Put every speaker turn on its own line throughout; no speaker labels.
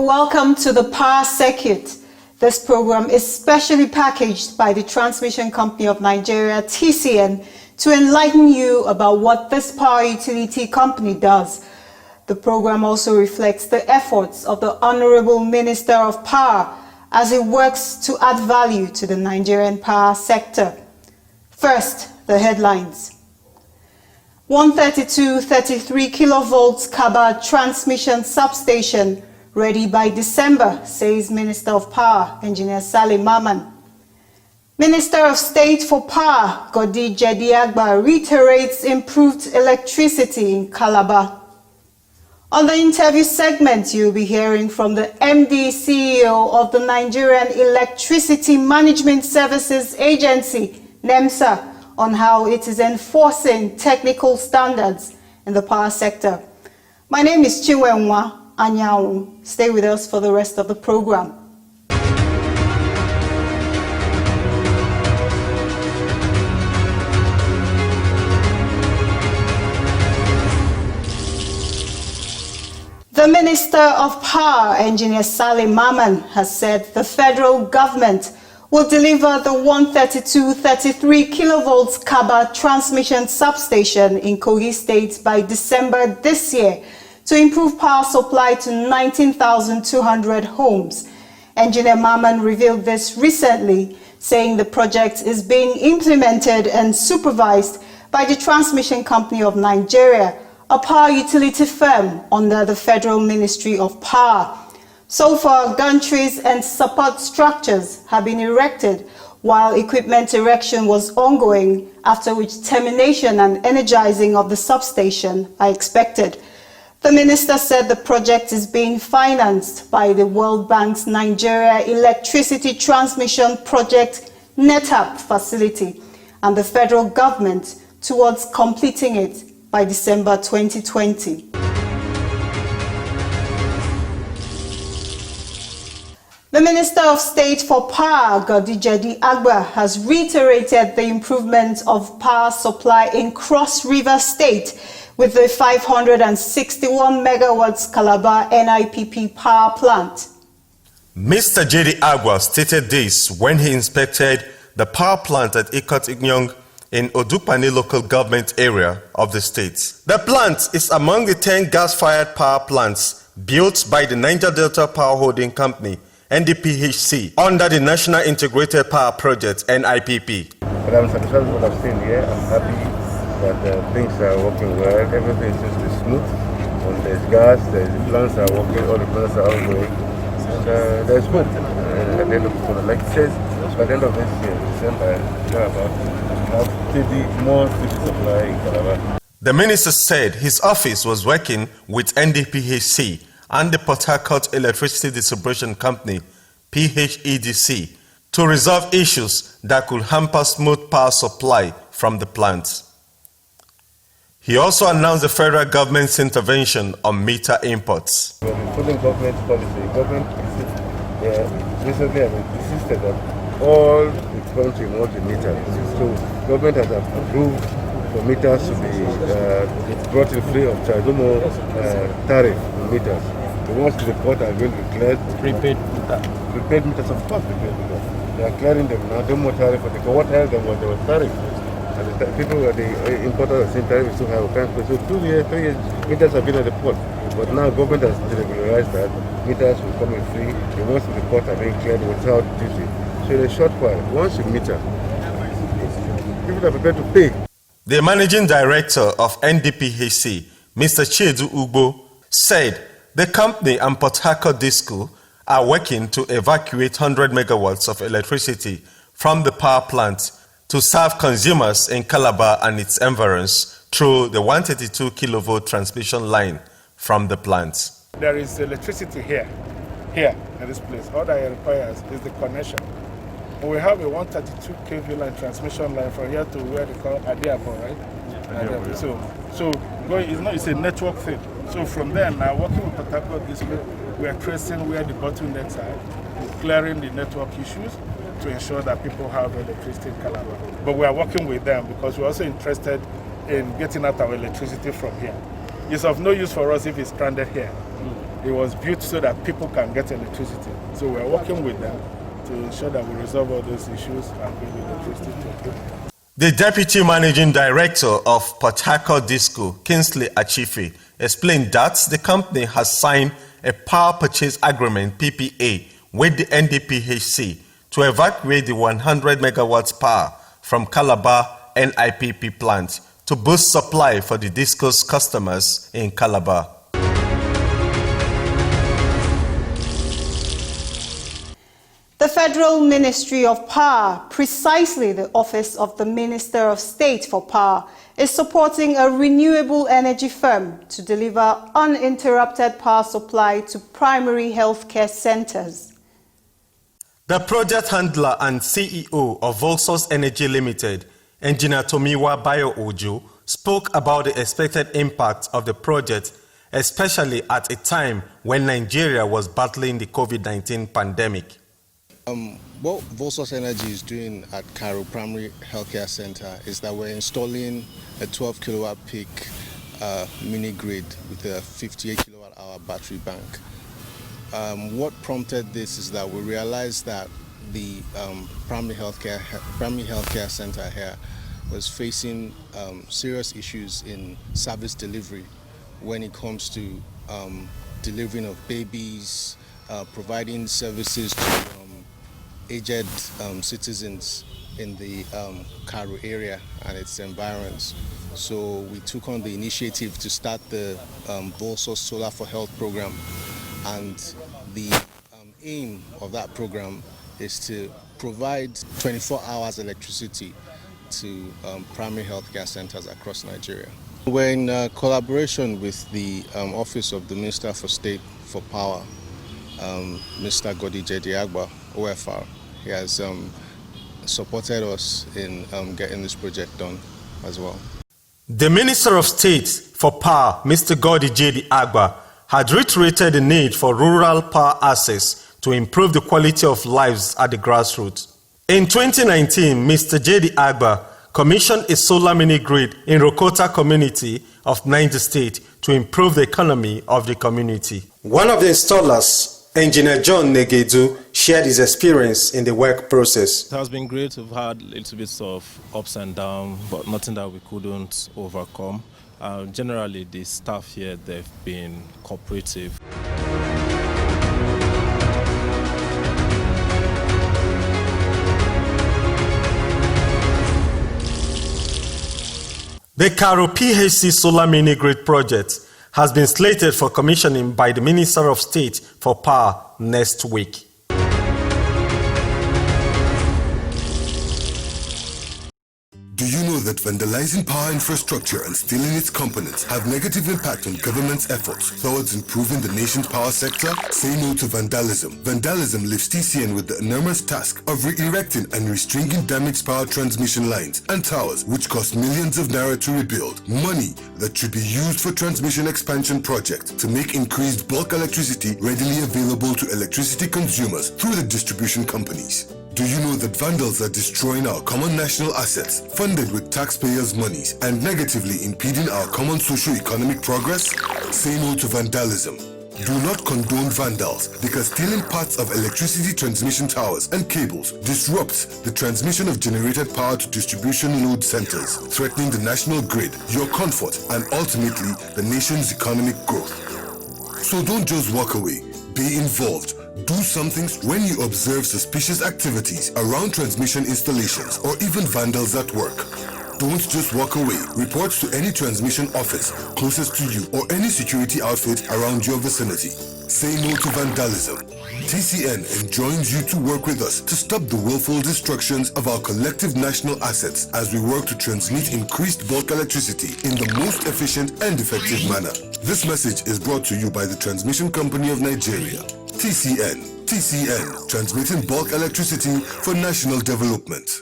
Welcome to the Power Circuit. This program is specially packaged by the Transmission Company of Nigeria, TCN, to enlighten you about what this power utility company does. The program also reflects the efforts of the Honorable Minister of Power as it works to add value to the Nigerian power sector. First, the headlines. 132.33 kilovolts Kaba transmission substation ready by December, says Minister of Power, Engineer Salim Maman. Minister of State for Power, Godi Jediagba, reiterates improved electricity in Calabar. On the interview segment, you'll be hearing from the MD CEO of the Nigerian Electricity Management Services Agency, NEMSA, on how it is enforcing technical standards in the power sector. My name is Chiwenwa Anyawu. Stay with us for the rest of the program. The Minister of Power, Engineer Salim Maman, has said the federal government will deliver the 132.33 kilovolts Kaba transmission substation in Kogi State by December this year to improve power supply to 19,200 homes. Engineer Maman revealed this recently, saying the project is being implemented and supervised by the Transmission Company of Nigeria, a power utility firm under the Federal Ministry of Power. So far, gantries and support structures have been erected, while equipment erection was ongoing, after which termination and energizing of the substation are expected. The minister said the project is being financed by the World Bank's Nigeria Electricity Transmission Project NETAP facility and the federal government towards completing it by December 2020. The Minister of State for Power, Godi Jediagba, has reiterated the improvement of power supply in Cross River State with the 561 megawatts Calabar NIPP power plant.
Mr. Jediagba stated this when he inspected the power plant at Ikot Inyong in Odukpani local government area of the state. The plant is among the 10 gas-fired power plants built by the Niger Delta Power Holding Company, NDPHC, under the National Integrated Power Project, NIPP.
But I'm satisfied with what I've seen here. I'm happy that things are working well. Everything seems to be smooth. When there's gas, the plants are working, all the plants are ongoing. And there's hope. At the end of the like it says, by the end of this year, December, have steady, more steady supply in Calabar.
The minister said his office was working with NDPHC and the Port Harcourt Electricity Distribution Company, PHEDC, to resolve issues that could hamper smooth power supply from the plant. He also announced the federal government's intervention on meter imports.
We've been following government policy. Government recently has insisted that all the country wants a meter. So government has approved for meters to be brought in free of charge, no more tariff on meters. The ones to the port are going to be cleared.
Prepaid
meters, of course, prepaid meters. They are clearing them now, no more tariff. What held them was there was tariff. And the people, the importers are saying tariff is too high. So 2 years, 3 years, meters have been at the port. But now government has regularized that meters will come in free. The ones to the port are being cleared without duty. So in a short while, once you meter, people are prepared to pay.
The managing director of NDPHC, Mr. Chiedu Ugbo, said the company and Port Harcourt Disco are working to evacuate 100 megawatts of electricity from the power plant to serve consumers in Calabar and its environs through the 132 kilovolt transmission line from the plant.
There is electricity here in this place. All that it requires is the connection. We have a 132 kV line transmission line from here to where they call Adiapo, right? Yeah, it's a network thing. So from there now, working with Port Harcourt Disco, we are tracing where the bottlenecks are, clearing the network issues to ensure that people have electricity in Calabar. But we are working with them because we're also interested in getting out our electricity from here. It's of no use for us if it's stranded here. It was built so that people can get electricity. So we're working with them to ensure that we resolve all those issues and bring electricity to people.
The Deputy Managing Director of Port Harcourt Disco, Kingsley Achife, explained that the company has signed a power purchase agreement (PPA) with the NDPHC to evacuate the 100 megawatts power from Calabar NIPP plant to boost supply for the Disco's customers in Calabar.
The Federal Ministry of Power, precisely the Office of the Minister of State for Power, is supporting a renewable energy firm to deliver uninterrupted power supply to primary healthcare centers.
The project handler and CEO of Volsource Energy Limited, Engineer Tomiwa Bayo Ojo, spoke about the expected impact of the project, especially at a time when Nigeria was battling the COVID-19 pandemic.
What Volsource Energy is doing at Cairo Primary Healthcare Center is that we're installing a 12 kilowatt peak mini grid with a 58 kilowatt hour battery bank. What prompted this is that we realized that the primary healthcare center here was facing serious issues in service delivery when it comes to delivering of babies, providing services to aged citizens in the Cairo area and its environs. So we took on the initiative to start the Volsource Solar for Health program, and the aim of that program is to provide 24 hours electricity to primary healthcare centers across Nigeria. We're in collaboration with the Office of the Minister for State for Power, Mr. Godi Jediagba, OFR. He has supported us in getting this project done as well.
The Minister of State for Power, Mr. Godi Jediagba, had reiterated the need for rural power access to improve the quality of lives at the grassroots. In 2019, Mr. Jediagba commissioned a solar mini-grid in Rokota community of Niger State to improve the economy of the community. One of the installers, Engineer John Negedu, shared his experience in the work process.
It has been great. We've had little bits of ups and downs, but nothing that we couldn't overcome. Generally, the staff here, they've been cooperative.
The Cairo PHC Solar Mini Grid project has been slated for commissioning by the Minister of State for Power next week.
Do you know that vandalizing power infrastructure and stealing its components have negative impact on government's efforts towards improving the nation's power sector? Say no to vandalism. Vandalism leaves TCN with the enormous task of re-erecting and restringing damaged power transmission lines and towers, which cost millions of naira to rebuild. Money that should be used for transmission expansion projects to make increased bulk electricity readily available to electricity consumers through the distribution companies. Do you know that vandals are destroying our common national assets, funded with taxpayers' monies, and negatively impeding our common socio-economic progress? Say no to vandalism. Do not condone vandals, because stealing parts of electricity transmission towers and cables disrupts the transmission of generated power to distribution load centers, threatening the national grid, your comfort, and ultimately the nation's economic growth. So don't just walk away. Be involved. Do something when you observe suspicious activities around transmission installations or even vandals at work. Don't just walk away. Report to any transmission office closest to you or any security outfit around your vicinity. Say no to vandalism. TCN enjoins you to work with us to stop the willful destructions of our collective national assets as we work to transmit increased bulk electricity in the most efficient and effective manner. This message is brought to you by the Transmission Company of Nigeria. TCN, transmitting bulk electricity for national development.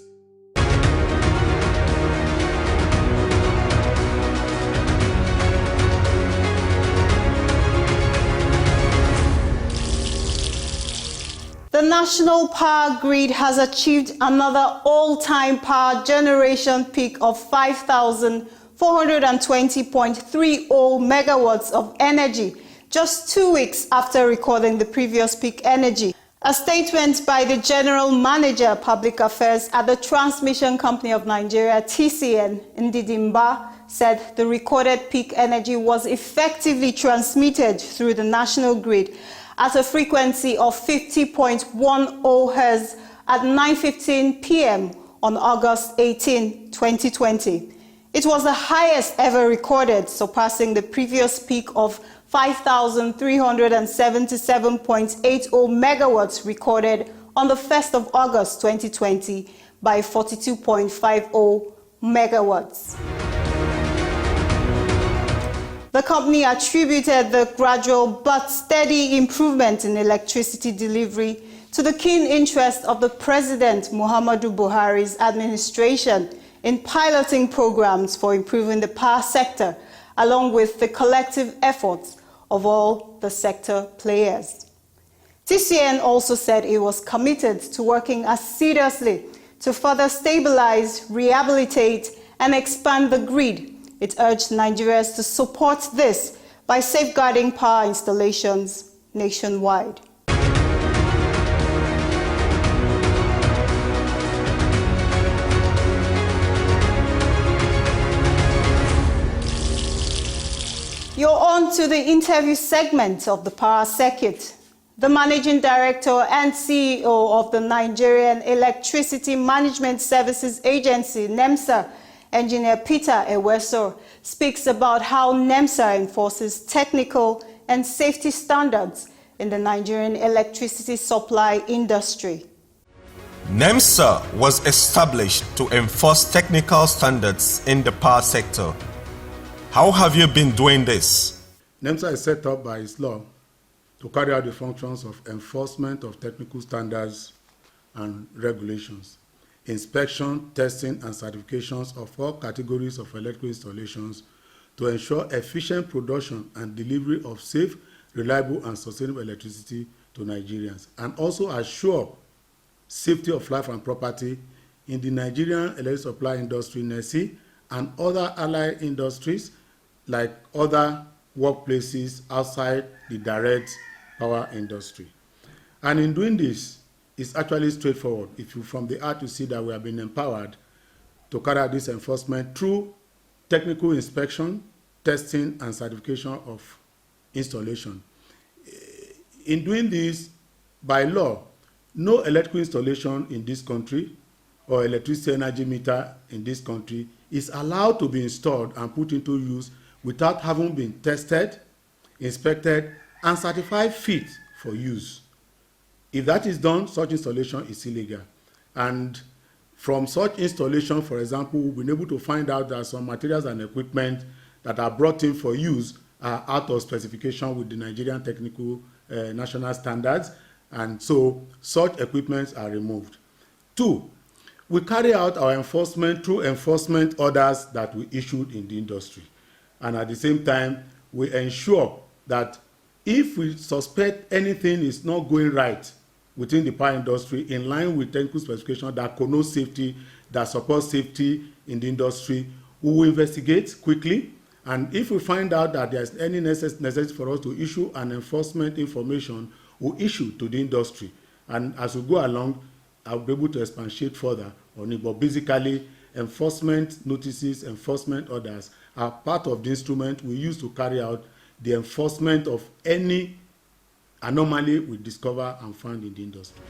The national power grid has achieved another all-time power generation peak of 5,420.30 megawatts of energy just 2 weeks after recording the previous peak energy. A statement by the General Manager, Public Affairs at the Transmission Company of Nigeria, TCN, Ndidimba, said the recorded peak energy was effectively transmitted through the national grid at a frequency of 50.10 Hz at 9:15 p.m. on August 18, 2020. It was the highest ever recorded, surpassing the previous peak of 5,377.80 megawatts recorded on the 1st of August 2020 by 42.50 megawatts. The company attributed the gradual but steady improvement in electricity delivery to the keen interest of the President Muhammadu Buhari's administration in piloting programs for improving the power sector, along with the collective efforts of all the sector players. TCN also said it was committed to working assiduously to further stabilize, rehabilitate, and expand the grid. It urged Nigerians to support this by safeguarding power installations nationwide. You're on to the interview segment of the Power Circuit. The Managing Director and CEO of the Nigerian Electricity Management Services Agency, NEMSA, Engineer Peter Eweso, speaks about how NEMSA enforces technical and safety standards in the Nigerian electricity supply industry.
NEMSA was established to enforce technical standards in the power sector. How have you been doing this?
NEMSA is set up by its law to carry out the functions of enforcement of technical standards and regulations, inspection, testing, and certifications of all categories of electrical installations to ensure efficient production and delivery of safe, reliable, and sustainable electricity to Nigerians, and also assure safety of life and property in the Nigerian electric supply industry, NESI, and other allied industries like other workplaces outside the direct power industry. And in doing this, it's actually straightforward. If you from the heart, you see that we have been empowered to carry out this enforcement through technical inspection, testing, and certification of installation. In doing this, by law, no electrical installation in this country or electricity energy meter in this country is allowed to be installed and put into use without having been tested, inspected, and certified fit for use. If that is done, such installation is illegal. And from such installation, for example, we've been able to find out that some materials and equipment that are brought in for use are out of specification with the Nigerian Technical National Standards, and so such equipments are removed. 2, we carry out our enforcement through enforcement orders that we issued in the industry. And at the same time, we ensure that if we suspect anything is not going right within the power industry in line with technical specifications that connote safety, that support safety in the industry, we will investigate quickly. And if we find out that there's any necessity for us to issue an enforcement information, we'll issue to the industry. And as we go along, I'll be able to expatiate further on it. But basically, enforcement notices, enforcement orders are part of the instrument we use to carry out the enforcement of any anomaly we discover and find in the industry.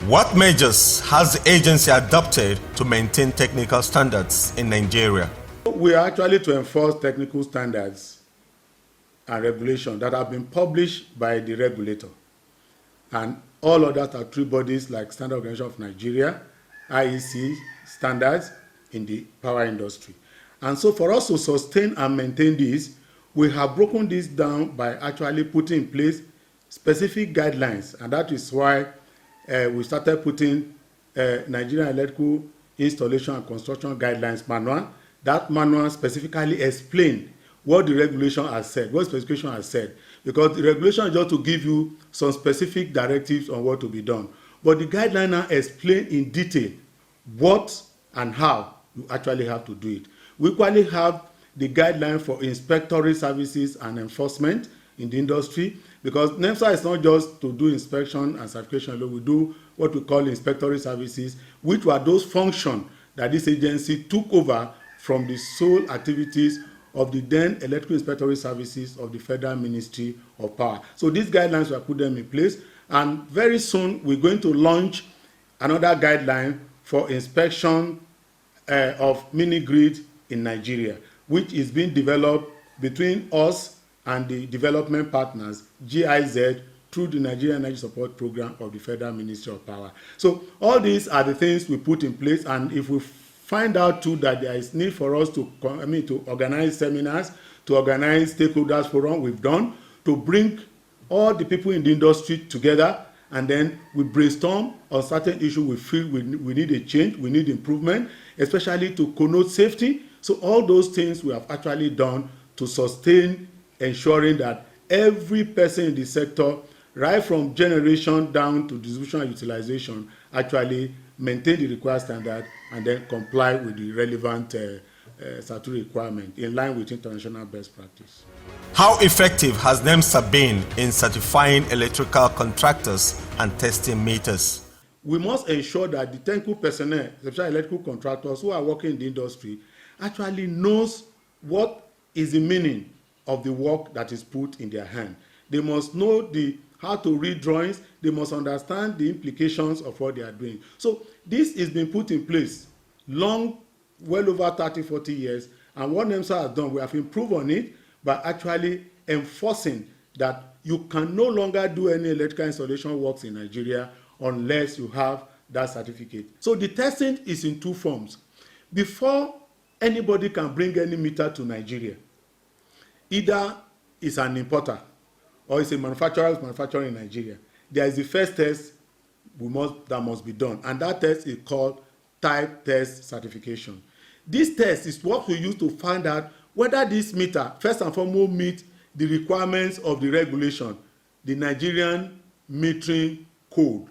What measures has the agency adopted to maintain technical standards in Nigeria?
We are actually to enforce technical standards and regulations that have been published by the regulator. And all other statutory bodies like Standard Organization of Nigeria, IEC standards in the power industry. And so for us to sustain and maintain this, we have broken this down by actually putting in place specific guidelines. And that is why we started putting Nigerian Electrical Installation and Construction Guidelines Manual. That manual specifically explained what the regulation has said, what specification has said. Because the regulation is just to give you some specific directives on what to be done. But the guideline now explain in detail what and how you actually have to do it. We equally have the guideline for inspectory services and enforcement in the industry, because NEMSA is not just to do inspection and certification alone. We do what we call inspectory services, which were those functions that this agency took over from the sole activities of the then Electrical Inspectory Services of the Federal Ministry of Power. So these guidelines were put them in place, and very soon we're going to launch another guideline for inspection of mini grid in Nigeria, which is being developed between us and the development partners, GIZ, through the Nigerian Energy Support Program of the Federal Ministry of Power. So all these are the things we put in place, and if we find out too that there is need for us to organize seminars, to organize stakeholders forum, we've done, to bring all the people in the industry together, and then we brainstorm on certain issues we feel we need a change, we need improvement, especially to connote safety. So all those things we have actually done to sustain ensuring that every person in the sector, right from generation down to distribution and utilization, actually maintain the required standard and then comply with the relevant statutory requirement in line with international best practice.
How effective has NEMSA been in certifying electrical contractors and testing meters?
We must ensure that the technical personnel, especially electrical contractors who are working in the industry, actually knows what is the meaning of the work that is put in their hand. They must know how to read drawings. They must understand the implications of what they are doing. So this is being put in place well over 30, 40 years. And what NEMSA has done, we have improved on it by actually enforcing that you can no longer do any electrical installation works in Nigeria unless you have that certificate. So the testing is in two forms. Before anybody can bring any meter to Nigeria, either it's an importer or it's a manufacturer who's manufacturing in Nigeria, there is the first test that must be done, and that test is called type test certification. This test is what we use to find out whether this meter, first and foremost, meet the requirements of the regulation, the Nigerian metering code,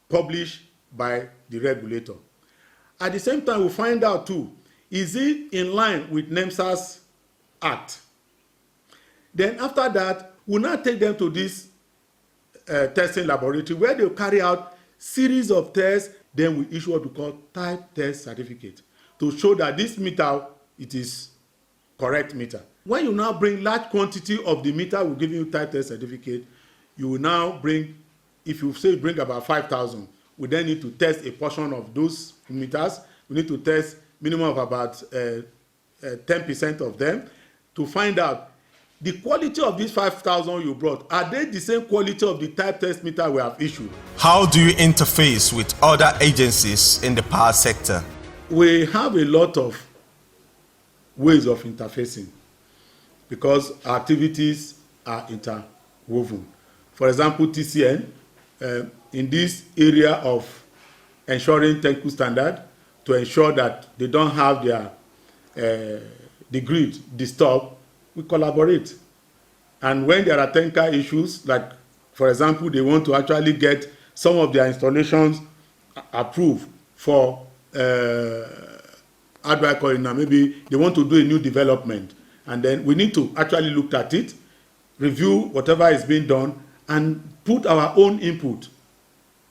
published by the regulator. At the same time, we find out too, is it in line with NEMSA's Act? Then after that, we'll now take them to this testing laboratory where they'll carry out series of tests. Then we issue what we call type test certificate to show that this meter, it is correct meter. When you now bring large quantity of the meter, we'll give you type test certificate. You will now bring, if you say bring about 5,000, we then need to test a portion of those meters. We need to test minimum of about 10% of them to find out the quality of these 5,000 you brought. Are they the same quality of the type test meter we have issued?
How do you interface with other agencies in the power sector?
We have a lot of ways of interfacing because our activities are interwoven. For example, TCN, in this area of ensuring technical standard, to ensure that they don't have their the grid disturbed, we collaborate. And when there are technical issues, like for example, they want to actually get some of their installations approved for how do I call it now? Maybe they want to do a new development, and then we need to actually look at it, review whatever is being done, and put our own input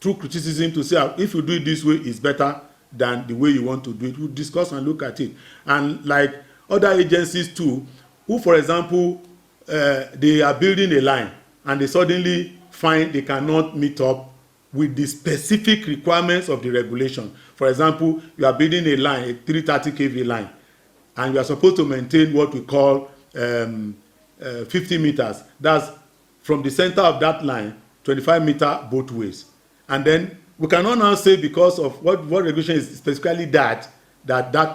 through criticism to say if you do it this way, it's better than the way you want to do it. We'll discuss and look at it. And like other agencies too, who, for example, they are building a line and they suddenly find they cannot meet up with the specific requirements of the regulation. For example, you are building a line, a 330 kV line, and you are supposed to maintain what we call 50 meters. That's from the center of that line, 25 meters both ways. And then we cannot now say because of what regulation is specifically that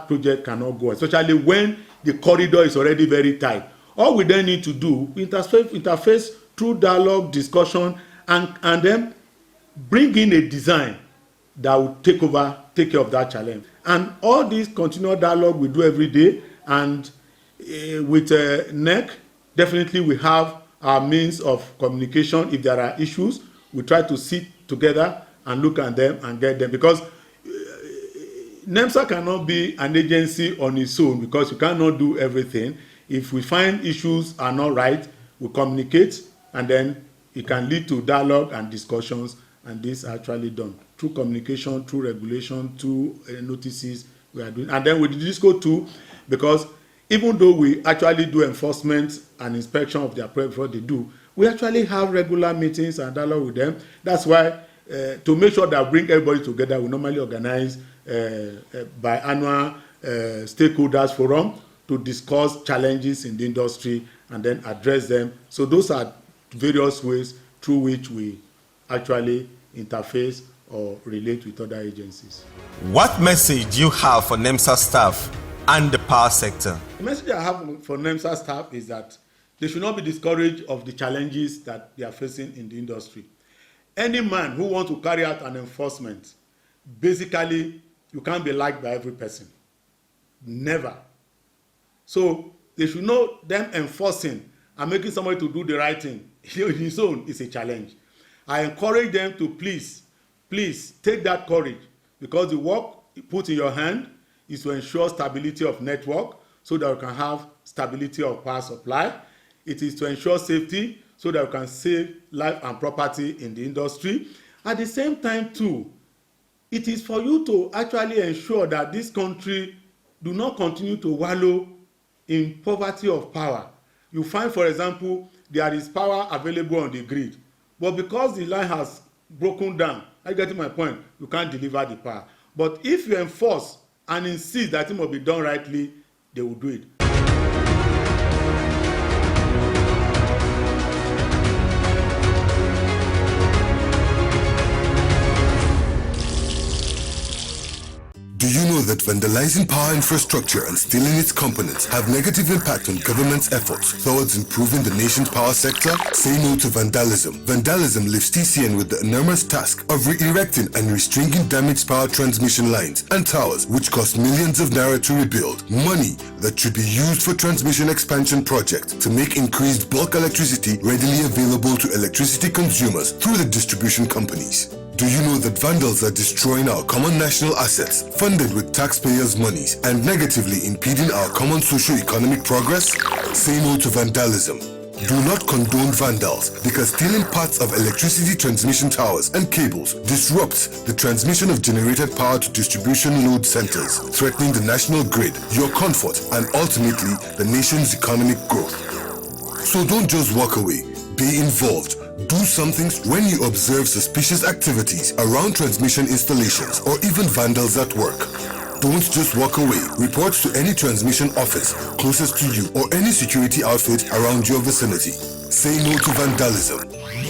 project cannot go, especially when the corridor is already very tight. All we then need to do, interface through dialogue, discussion, and then bring in a design that will take care of that challenge. And all this continual dialogue we do every day, and with NEC, definitely we have our means of communication. If there are issues, we try to sit together and look at them and get them, because NEMSA cannot be an agency on its own, because you cannot do everything. If we find issues are not right, we communicate, and then it can lead to dialogue and discussions, and this is actually done through communication, through regulation, through notices we are doing. And then with the DISCO too, because even though we actually do enforcement and inspection of their product before they do, we actually have regular meetings and dialogue with them. That's why to make sure that we bring everybody together, we normally organize biannual stakeholders forum to discuss challenges in the industry and then address them. So those are various ways through which we actually interface or relate with other agencies.
What message do you have for NEMSA staff and the power sector?
The message I have for NEMSA staff is that they should not be discouraged of the challenges that they are facing in the industry. Any man who wants to carry out an enforcement, basically, you can't be liked by every person. Never. So they should know them enforcing and making somebody to do the right thing in his own is a challenge. I encourage them to please take that courage, because the work you put in your hand is to ensure stability of network so that we can have stability of power supply. It is to ensure safety so that we can save life and property in the industry. At the same time too, it is for you to actually ensure that this country do not continue to wallow in poverty of power. You find, for example, there is power available on the grid, but because the line has broken down, are you getting my point? You can't deliver the power. But if you enforce and insist that it must be done rightly, they will do it.
Do you know that vandalizing power infrastructure and stealing its components have negative impact on government's efforts towards improving the nation's power sector? Say no to vandalism. Vandalism leaves TCN with the enormous task of re-erecting and restringing damaged power transmission lines and towers, which cost millions of naira to rebuild. Money that should be used for transmission expansion projects to make increased bulk electricity readily available to electricity consumers through the distribution companies. Do you know that vandals are destroying our common national assets, funded with taxpayers' monies, and negatively impeding our common socio-economic progress? Say no to vandalism. Do not condone vandals, because stealing parts of electricity transmission towers and cables disrupts the transmission of generated power to distribution load centers, threatening the national grid, your comfort, and ultimately the nation's economic growth. So don't just walk away. Be involved. Do something when you observe suspicious activities around transmission installations or even vandals at work. Don't just walk away. Report to any transmission office closest to you or any security outfit around your vicinity. Say no to vandalism.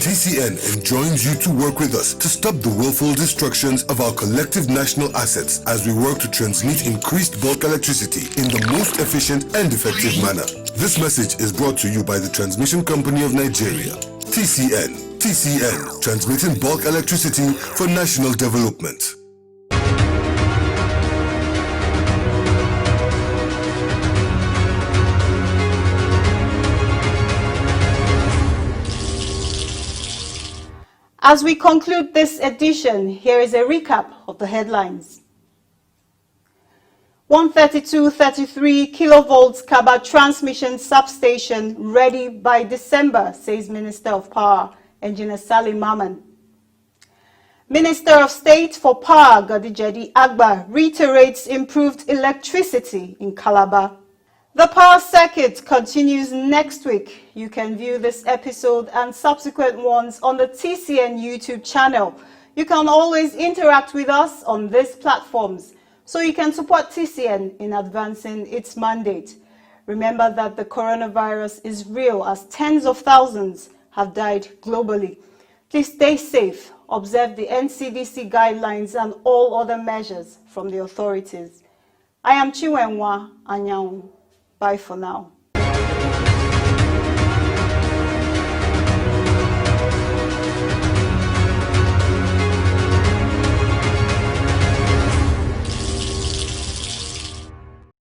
TCN enjoins you to work with us to stop the willful destructions of our collective national assets as we work to transmit increased bulk electricity in the most efficient and effective manner. This message is brought to you by the Transmission Company of Nigeria. TCN, transmitting bulk electricity for national development.
As we conclude this edition, here is a recap of the headlines. 132.33 kilovolts Kaba transmission substation ready by December, says Minister of Power, Engineer Salim Maman. Minister of State for Power, Godijedi Agba, reiterates improved electricity in Calabar. The power circuit continues next week. You can view this episode and subsequent ones on the TCN YouTube channel. You can always interact with us on these platforms, so you can support TCN in advancing its mandate. Remember that the coronavirus is real, as tens of thousands have died globally. Please stay safe, observe the NCDC guidelines and all other measures from the authorities. I am Chiwenwa Anyanwu. Bye for now.